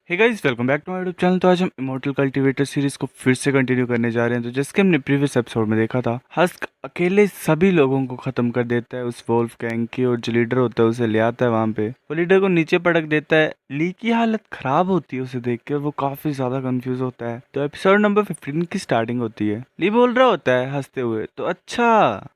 Hey guys, welcome back to my YouTube channel. तो आज हम इमॉर्टल कल्टीवेटर सीरीज को फिर से कंटिन्यू करने जा रहे हैं। तो जैसे कि हमने प्रीवियस एपिसोड में देखा था, हस्क अकेले सभी लोगों को खत्म कर देता है उस वोल्फ गैंग की, और जो लीडर होता है उसे ले आता है वहां पे। वो लीडर को नीचे पटक देता है। ली की हालत खराब होती है उसे देख के, वो काफी ज्यादा कंफ्यूज होता है। तो एपिसोड नंबर 15 की स्टार्टिंग होती है। ली बोल रहा होता है हंसते हुए, तो अच्छा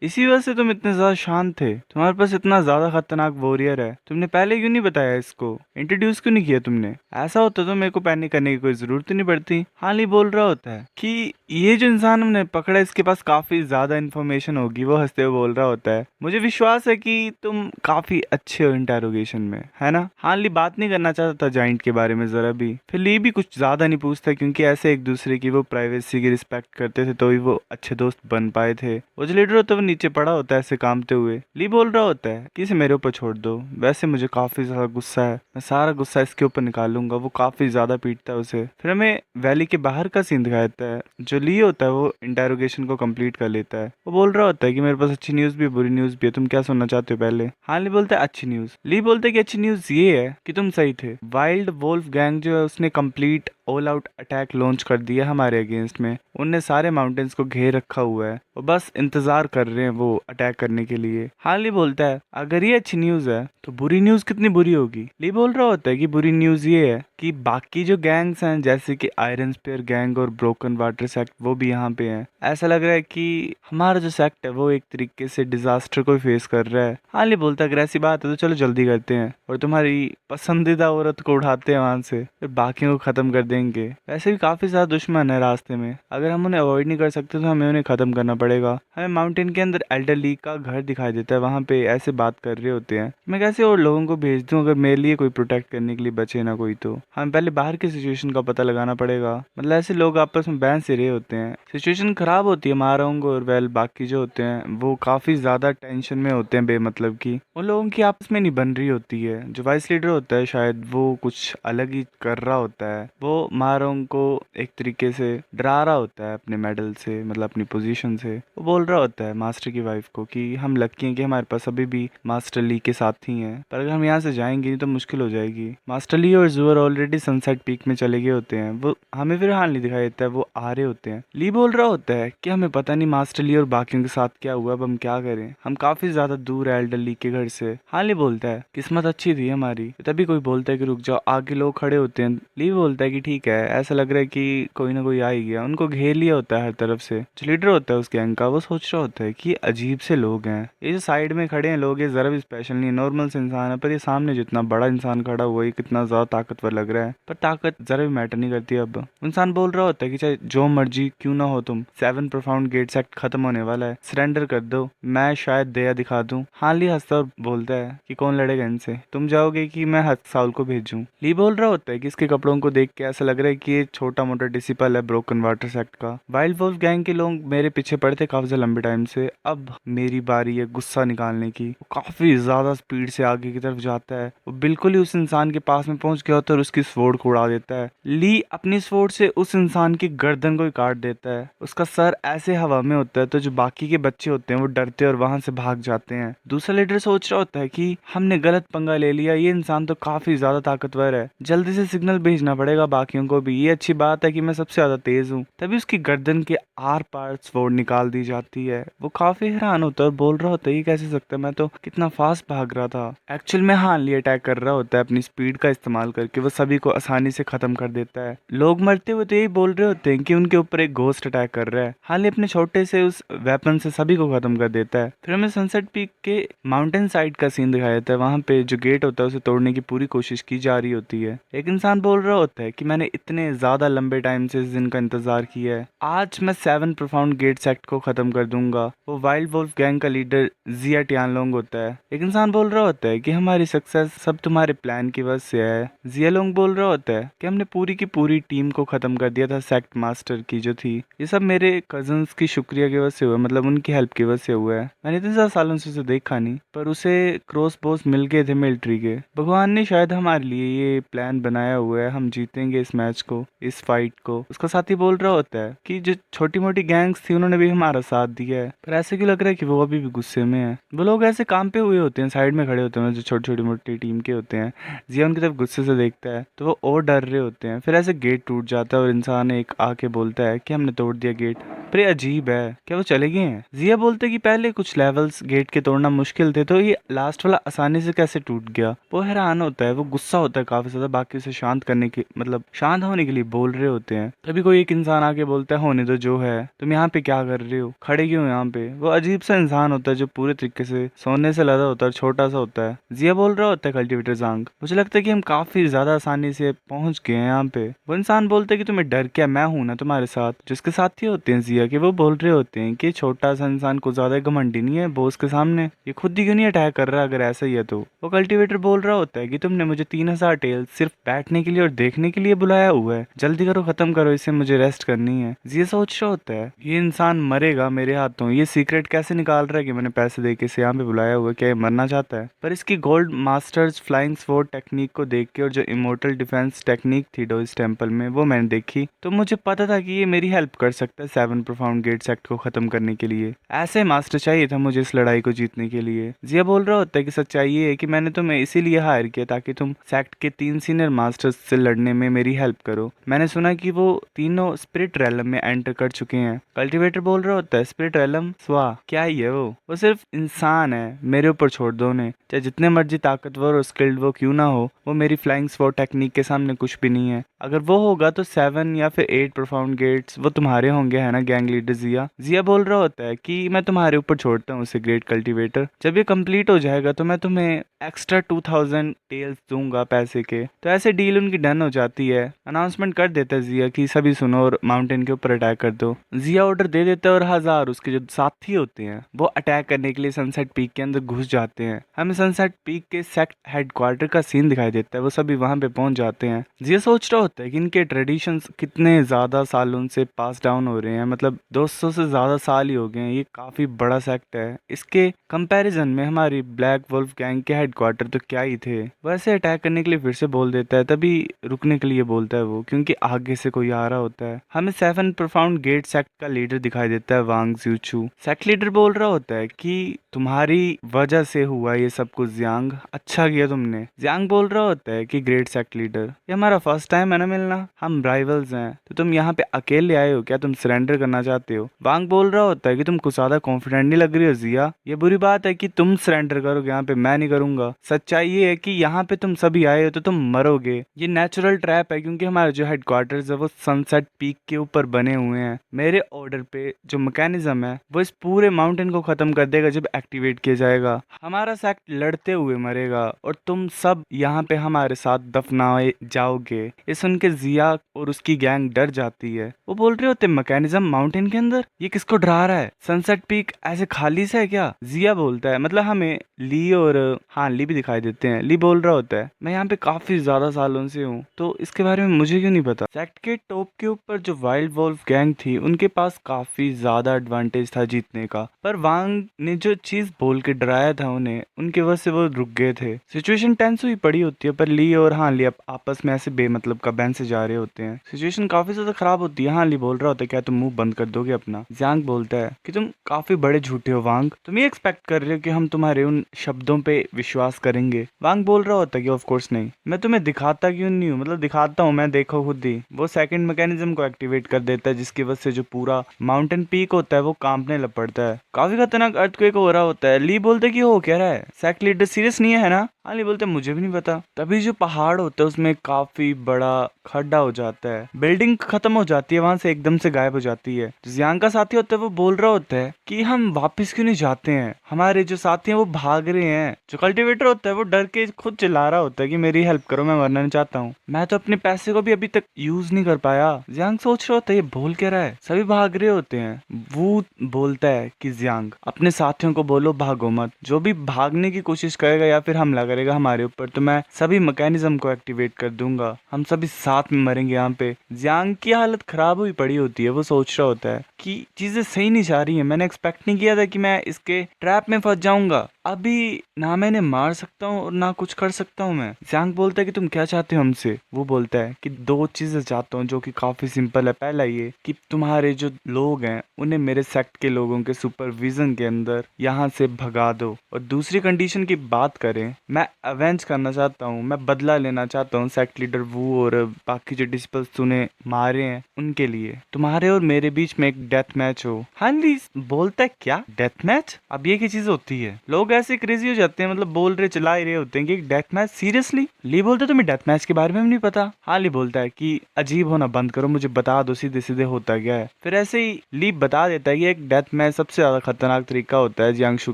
इसी वजह से तुम इतने ज्यादा शांत थे, तुम्हारे पास इतना ज्यादा खतरनाक वॉरियर है, तुमने पहले क्यों नहीं बताया, इसको इंट्रोड्यूस क्यों नहीं किया तुमने? ऐसा होता तो मेरे को पैनिक करने की कोई जरूरत ही नहीं पड़ती। हाल ही बोल रहा होता है कि ये जो इंसान हमने पकड़ा इसके पास काफी ज्यादा इन्फॉर्मेशन होगी। वो हंसते हुए बोल रहा होता है, मुझे विश्वास है कि तुम काफी अच्छे हो इंटेरोगेशन में, है ना? हाल ही बात नहीं करना चाहता था जाइंट के बारे में जरा भी। फिर ली भी कुछ ज्यादा नहीं पूछता, क्योंकि ऐसे एक दूसरे की वो प्राइवेसी की रिस्पेक्ट करते थे, तो ही वो अच्छे दोस्त बन पाए थे। वो जो लीडर होता है वो नीचे पड़ा होता है ऐसे कामते हुए। ली बोल रहा होता है कि इसे मेरे ऊपर छोड़ दो, वैसे मुझे काफी ज्यादा गुस्सा है, मैं सारा गुस्सा इसके ऊपर निकालूंगा। वो काफी ज्यादा पीटता है उसे। फिर हमें वैली के बाहर का सीन दिखाया जाता है। जो ली होता है वो इंटेरोगेशन को कंप्लीट कर लेता है। वो बोल रहा होता है कि मेरे पास अच्छी न्यूज भी है, बुरी न्यूज भी है, तुम क्या सुनना चाहते हो पहले? हाँ, ली बोलता है अच्छी न्यूज। ली बोलते है कि अच्छी न्यूज ये है कि तुम सही थे। वाइल्ड वोल्फ गैंग जो है उसने complete all out attack launch कर दिया हमारे अगेंस्ट में। उनने सारे माउंटेन्स को घेर रखा हुआ है, वो बस इंतजार कर रहे हैं वो अटैक करने के लिए। हाल ही बोलता है अगर ये अच्छी न्यूज है तो बुरी न्यूज कितनी बुरी होगी? ली बोल रहा होता है कि बुरी न्यूज ये है कि बाकी जो गैंग्स हैं, जैसे कि आयरन स्पेयर गैंग और ब्रोकन वाटर सेक्ट, वो भी यहाँ पे हैं। ऐसा लग रहा है कि हमारा जो सेक्ट है वो एक तरीके से डिजास्टर को फेस कर रहा है। हाल ही बोलता है अगर ऐसी बात है तो चलो जल्दी करते हैं और तुम्हारी पसंदीदा औरत को उठाते हैं वहां से, फिर बाकियों को खत्म कर देंगे। वैसे भी काफी ज्यादा दुश्मन है रास्ते में, अगर हम उन्हें अवॉइड नहीं कर सकते तो हमें उन्हें खत्म करना पड़ेगा। हमें माउंटेन के अंदर एल्डर ली का घर दिखाई देता है, वहां पे ऐसे बात कर रहे होते हैं। मैं कैसे और लोगों को भेज दूं अगर मेरे लिए कोई प्रोटेक्ट करने के लिए बचे ना कोई? तो हमें पहले बाहर की सिचुएशन का पता लगाना पड़ेगा। मतलब ऐसे लोग आपस में बहस से रहे होते हैं, सिचुएशन खराब होती है। मारांग और वेल बाकी जो होते हैं वो काफी ज्यादा टेंशन में होते हैं बेमतलब की। उन लोगों की आपस में नहीं बन रही होती है। जो वाइस लीडर होता है शायद वो कुछ अलग ही कर रहा होता है। वो मारोंग को एक तरीके से डरा रहा होता है अपने मेडल से, मतलब अपनी पोजीशन से। वो बोल रहा होता है मास्टर की वाइफ को कि हम लकी हैं कि हमारे पास अभी भी मास्टर ली के साथ ही हैं, पर अगर हम यहाँ से जाएंगे नहीं तो मुश्किल हो जाएगी। मास्टर ली और जूअर ऑलरेडी सनसेट पीक में चले गए होते हैं। वो हमें फिर हाल नहीं दिखाई देता है, वो आ रहे होते हैं। ली बोल रहा होता है कि हमें पता नहीं मास्टर ली और बाकियों के साथ क्या हुआ, अब हम क्या करें, हम काफी ज्यादा दूर है एल्डर ली के घर से। हाल ही बोलता है किस्मत अच्छी थी हमारी। तभी कोई बोलता है कि रुक जाओ, आगे लोग खड़े होते हैं। ली बोलता है कि ठीक है, ऐसा लग रहा है कि कोई ना कोई आ ही गया। उनको घेर लिया होता है हर तरफ से। जो लीडर होता है उस गैंग का, वो सोच रहा होता है कि अजीब से लोग हैं, ये जो साइड में खड़े हैं लोग, ये जरा भी स्पेशल नहीं, नॉर्मल से इंसान है, पर ये सामने जितना बड़ा इंसान खड़ा हुआ है कितना ज्यादा ताकतवर लग रहा है। पर ताकत जरा भी मैटर नहीं करती। अब इंसान बोल रहा होता है कि चाहे जो मर्जी क्यों ना हो तुम, 7 प्रोफाउंड गेट्स एक्ट खत्म होने वाला है, सरेंडर कर दो, मैं शायद दया दिखा दूं। हाल ही हंसता और बोलता है कि कौन लड़ेगा इनसे, तुम जाओगे कि मैं साउल को भेजूं? ली बोल रहा होता है कि इसके कपड़ों को देख के ऐसा लग रहा है कि ये छोटा मोटा डिसिपल है ब्रोकन वाटर सेक्ट का। वाइल्ड वुल्फ गैंग के लोग मेरे पीछे पड़े थे काफी लंबे टाइम से, अब मेरी बारी है गुस्सा निकालने की। वो काफी ज्यादा स्पीड से आगे की तरफ जाता है। वो बिल्कुल ही उस इंसान के पास में पहुंच गया होता है और उसकी स्वॉर्ड को उड़ा देता है। ली अपनी स्वॉर्ड से उस इंसान की गर्दन को ही काट देता है। उसका सर ऐसे हवा में होता है, तो जो बाकी के बच्चे होते हैं वो डरते हैं और वहां से भाग जाते हैं। दूसरा लीडर सोच रहा होता है कि हमने गलत पंगा ले लिया, ये इंसान तो काफी ज्यादा ताकतवर है, जल्दी से सिग्नल भेजना पड़ेगा बाकियों को भी। ये अच्छी बात है कि मैं सबसे ज्यादा तेज हूँ। तभी उसकी गर्दन के आर पार स्वॉर्ड निकाल दी जाती है। वो काफी हैरान होता है और बोल रहा होता है ये कैसे सकता है, मैं तो कितना फास्ट भाग रहा था। एक्चुअल में हान ली अटैक कर रहा होता है, अपनी स्पीड का इस्तेमाल करके वो सभी को आसानी से खत्म कर देता है। लोग मरते हुए तो यही बोल रहे होते हैं कि उनके ऊपर एक घोस्ट अटैक कर रहा है। हाल ही अपने छोटे से उस वेपन से सभी को खत्म कर देता है। फिर हमें सनसेट पीक के माउंटेन साइड का सीन दिखाया जाता है। वहां पे जो गेट होता है उसे तोड़ने की पूरी कोशिश की जा रही होती है। एक इंसान बोल रहा होता है कि मैंने इतने ज्यादा लंबे टाइम से इस दिन का इंतजार किया है, आज मैं 7 प्रोफाउंड गेट सेक्ट को खत्म कर दूंगा। वो वाइल्ड वुल्फ गैंग का लीडर जिया टियानलोंग होता है। एक इंसान बोल रहा होता है कि हमारी सक्सेस सब तुम्हारे प्लान की वजह से है। जिया लोंग बोल रहा होता है कि हमने पूरी की पूरी टीम को खत्म कर दिया था सेक्ट मास्टर की जो थी, ये सब मेरे कजन्स की शुक्रिया की वजह से हुआ, मतलब उनकी हेल्प की वजह से हुआ है। मैंने इतने ज्यादा सालों से उसे देखा नहीं, पर उसे क्रॉस बोस मिल गए थे मिलिट्री के। भगवान ने शायद हमारे लिए ये प्लान बनाया हुआ है, हम जीतेंगे इस मैच को, इस फाइट को। उसका साथी बोल रहा होता है कि जो छोटी मोटी गैंग्स थी उन्होंने भी हमारा साथ दिया है, पर ऐसे क्यों लग रहा है कि वो अभी भी गुस्से में है। वो लोग ऐसे काम पे हुए होते हैं, साइड में खड़े होते हैं जो छोटी छोटी मोटी टीम के होते हैं। जिया उनकी तरफ गुस्से से देखता है तो वो और डर रहे होते हैं। फिर ऐसे गेट टूट जाता है और इंसान एक आके बोलता है कि हमने तोड़ दिया गेट। पर ये अजीब है, क्या वो चले गए हैं? जिया बोलते कि पहले कुछ लेवल्स गेट के तोड़ना मुश्किल थे, तो ये लास्ट वाला आसानी से कैसे टूट गया। वो हैरान होता है, वो गुस्सा होता है काफी ज्यादा, बाकी उसे शांत करने की मतलब शांत होने के लिए बोल रहे होते हैं। तभी कोई एक इंसान आके बोलता है होने दो जो है, तुम यहाँ पे क्या कर रहे हो, खड़े क्यों यहाँ पे। वो अजीब सा इंसान होता है जो पूरे तरीके से सोने से लदा होता है, छोटा सा होता है। जिया बोल रहा होता है कल्टीवेटर ज़ांग, मुझे लगता है कि हम काफी ज्यादा आसानी से पहुंच गए हैं यहाँ पे। वो इंसान बोलते है कि तुम्हें डर क्या, मैं हूं ना तुम्हारे साथ। जिसके साथ ही होते हैं जिया के, वो बोल रहे होते हैं कि छोटा सा इंसान को ज्यादा घमंडी नहीं है बॉस के सामने, ये खुद ही क्यों नहीं अटैक कर रहा अगर ऐसा ही है तो। वो कल्टीवेटर बोल रहा होता है कि तुमने मुझे 3000 टेल्स सिर्फ बैठने के लिए और देखने के लिए बुलाया हुआ है, जल्दी करो, खत्म करो इसे, मुझे रेस्ट करनी है। ये सोच रहा होता है ये इंसान मरेगा मेरे हाथों, ये सीक्रेट कैसे निकाल रहा है कि मैंने पैसे देके इसे यहाँ पे बुलाया हुआ है, क्या ये मरना चाहता है। पर इसकी gold masters flying sword technique को देख के और जो इमोर्टल डिफेंस टेक्निक थी डोइस टेम्पल में वो मैंने देखी, तो मुझे पता था कि ये मेरी हेल्प कर सकता है 7 प्रोफाउंड गेट सेक्ट को खत्म करने के लिए। ऐसे मास्टर चाहिए था मुझे इस लड़ाई को जीतने के लिए। जिया बोल रहा होता है कि सच्चाई ये है कि मैंने तुम्हें इसीलिए हायर किया ताकि तुम सेक्ट के 3 सीनियर मास्टर्स से लड़ने में मेरी हेल्प करो। मैंने सुना कि वो तीनों स्पिरिट रैलम में एंटर कर चुके हैं। कल्टीवेटर बोल रहा होता है स्पिरिट रैलम स्वाह, क्या ही है वो सिर्फ इंसान है, मेरे ऊपर छोड़ दो उन्हें, चाहे जितने मर्जी ताकतवर और स्किल्ड वो क्यों ना हो, वो मेरी फ्लाइंग स्वॉर्ड टेक्निक के सामने कुछ भी नहीं है। अगर वो होगा तो 7 या फिर 8 प्रोफाउंड गेट्स वो तुम्हारे होंगे, है ना गैंग लीडर जिया। जिया बोल रहा होता है कि मैं तुम्हारे ऊपर छोड़ता हूँ उसे ग्रेट कल्टीवेटर, जब ये कंप्लीट हो जाएगा तो मैं तुम्हें एक्स्ट्रा 2000 टेल्स दूंगा पैसे के। तो ऐसे डील उनकी डन हो जाती है। अनाउंसमेंट कर देता है जिया कि सभी सुनो और माउंटेन के ऊपर अटैक कर दो। जिया ऑर्डर दे देता है और 1000 उसके जो साथी होते हैं वो अटैक करने के लिए सनसेट पीक के अंदर घुस जाते हैं। हमें सनसेट पीक के सेक्ट हेडक्वार्टर का सीन दिखाई देता है, वो सभी वहां पे पहुंच जाते हैं। जिया सोच रहा होता है कि इनके ट्रेडिशंस कितने ज्यादा सालों से पास डाउन हो रहे हैं, मतलब 200 से ज्यादा साल ही हो गए हैं, ये काफी बड़ा सेक्ट है। इसके कंपैरिजन में हमारी ब्लैक वुल्फ गैंग के हेडक्वार्टर तो क्या ही थे। वैसे अटैक करने के लिए फिर से बोल देता है, तभी रुकने के लिए बोलता है वो, क्योंकि आगे से कोई आ रहा होता है। हमें 7 प्रोफाउंड गेट सेक्ट का लीडर दिखाई देता है, वांग ज़्यूचू। सेक्ट लीडर बोल रहा होता है कि तुम्हारी वजह से हुआ ये सब कुछ जियांग, अच्छा किया तुमने। जियांग बोल रहा होता है कि ग्रेट सेक्ट लीडर, ये हमारा फर्स्ट टाइम है ना मिलना, हम राइवल्स हैं, तो तुम यहाँ पे अकेले आए हो क्या, तुम सरेंडर करना चाहते हो। वांग बोल रहा होता है कि तुम कुछ ज्यादा कॉन्फिडेंट नहीं लग रही हो जिया, ये बुरी बात है कि तुम सरेंडर करोगे यहाँ पे, मैं नहीं करूंगा। सच्चाई ये है कि यहाँ पे तुम सभी आए हो तो तुम मरोगे, ये नेचुरल ट्रैप है, क्योंकि हमारे जो हेडक्वार्टर्स है वो सनसेट पीक के ऊपर बने हुए हैं। मेरे ऑर्डर पे जो मैकेनिज्म है वो इस पूरे माउंटेन को खत्म कर देगा जब एक्टिवेट किया जाएगा। हमारा सेक्ट लड़ते हुए मरेगा और तुम सब यहाँ पे हमारे साथ दफनाए जाओगे। ये सुन के जिया और उसकी गैंग डर जाती है। वो बोल रहे होते मैकेनिज्म माउंटेन के अंदर, ये किसको डरा रहा है, सनसेट पीक ऐसे खाली से है क्या। जिया बोलता है, मतलब हमें ली और हाँ ली भी दिखाई देते हैं। ली बोल रहा होता है मैं यहाँ पे काफी ज्यादा सालों से हूँ, तो इसके बारे में मुझे क्यों नहीं पता। सेक्ट के टॉप के ऊपर जो वाइल्ड वोल्फ गैंग थी उनके पास काफी ज्यादा एडवांटेज था जीतने का, पर वांग ने जो चीज बोल के डराया था उन्हें, उनकी वजह से वो रुक गए थे। सिचुएशन टेंस हुई पड़ी होती है, पर ली और हाँ ली आपस में ऐसे बेमतलब का बैन से जा रहे होते हैं। सिचुएशन काफी ज्यादा खराब होती है। हाँ ली बोल रहा होता है क्या तुम मुंह बंद कर दोगे अपना। जियांग बोलता है कि तुम काफी बड़े झूठे हो वांग, तुम ये एक्सपेक्ट कर रहे हो कि हम तुम्हारे उन शब्दों पे विश्वास करेंगे। वांग बोल रहा होता है कि ऑफ कोर्स नहीं, मैं तुम्हें दिखाता क्यों नहीं हूँ, मतलब दिखाता हूँ मैं, देखो खुद ही। वो सेकंड मैकेनिज्म को एक्टिवेट कर देता है जिसकी वजह से जो पूरा माउंटेन पीक होता है वो कांपने लग पड़ता है। काफी खतरनाक अर्थक्वेक हो रहा होता है। ली बोलते कि हो क्या रहा है, सेक्ट लीडर सीरियस नहीं है ना। हाँ ली बोलते मुझे भी नहीं पता। तभी जो पहाड़ होता है उसमें काफी बड़ा खड्डा हो जाता है, बिल्डिंग खत्म हो जाती है, वहां से एकदम से गायब हो जाती है। जियांग का साथी होता है वो बोल रहा होता है कि हम वापस क्यों नहीं जाते हैं, हमारे जो साथी हैं वो भाग रहे हैं। जो कल्टीवेटर होता है वो डर के खुद चिल्ला रहा होता है कि मेरी हेल्प करो, मैं मरना नहीं चाहता हूँ, मैं तो अपने पैसे को भी अभी तक यूज नहीं कर पाया। जियांग सोच रहा होता है ये बोल क्या रहा है, सभी भाग रहे होते हैं। वो बोलता है कि जियांग अपने साथियों को बोलो भागो मत, जो भी भागने की कोशिश करेगा या फिर हमला करेगा हमारे ऊपर तो मैं सभी मैकेनिज्म को एक्टिवेट कर दूंगा, हम सभी साथ में मरेंगे। यहाँ पे जियांग की हालत खराब हुई पड़ी होती है, वो सोच रहा होता है कि चीजें सही नहीं जा रही हैं, मैंने एक्सपेक्ट नहीं किया था कि मैं इसके ट्रैप में फंस जाऊंगा। अभी ना मैं इन्हें मार सकता हूँ और ना कुछ कर सकता हूँ। मैं जियांग बोलता है कि तुम क्या चाहते हो हमसे। वो बोलता है कि दो चीजें चाहता हूँ जो कि काफी सिंपल है। पहला ये कि तुम्हारे जो लोग हैं उन्हें मेरे सेक्ट के लोगों के सुपरविजन के अंदर यहाँ से भगा दो, और दूसरी कंडीशन की बात करें, मैं अवेंज करना चाहता हूँ, मैं बदला लेना चाहता हूँ सेक्ट लीडर वू और बाकी जो डिस्पल्स तूने मारे हैं उनके लिए। तुम्हारे और मेरे बीच में एक डेथ मैच हो। हानली बोलता है क्या डेथ मैच, अब ये की चीज होती है। लोग ऐसे क्रेजी हो जाते हैं, मतलब बोल रहे चला ही रहे होते हैं कि डेथ मैच सीरियसली। ली बोलते तुम्हें डेथ मैच के बारे में भी नहीं पता। हानली बोलता है कि अजीब होना बंद करो, मुझे बता दो सीधे सीधे होता क्या है। फिर ऐसे ही ली बता देता है कि एक डेथ मैच सबसे ज्यादा खतरनाक तरीका होता है जियांगशु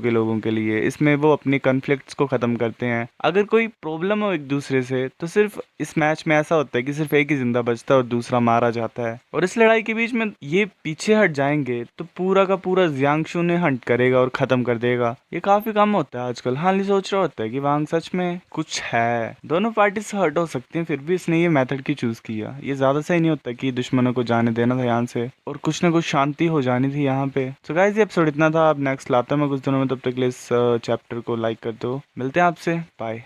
के लोगों के लिए। इसमें वो अपनी कॉन्फ्लिक्ट्स को खत्म करते हैं। अगर कोई प्रॉब्लम हो एक दूसरे से तो सिर्फ इस मैच में ऐसा होता है कि सिर्फ एक ही जिंदा बचता है और दूसरा मारा जाता है। और इस लड़ाई के बीच में ये पीछे हट जाएंगे तो पूरा का पूरा जियांगशु ने हंट करेगा और खत्म कर देगा। ये काफी कम होता है आजकल। हाल ही सोच रहा होता है कि वांग सच में कुछ है। दोनों पार्टी से हर्ट हो सकती हैं, फिर भी इसने ये मेथड की चूज किया। ये ज्यादा सही नहीं होता कि दुश्मनों को जाने देना था यहाँ से और कुछ ना कुछ शांति हो जानी थी यहाँ पे। तो गाइस ये एपिसोड इतना था। अब नेक्स्ट लाता मैं कुछ दिनों में, तब तक के लिए इस चैप्टर को लाइक कर दो। मिलते हैं आपसे, बाय।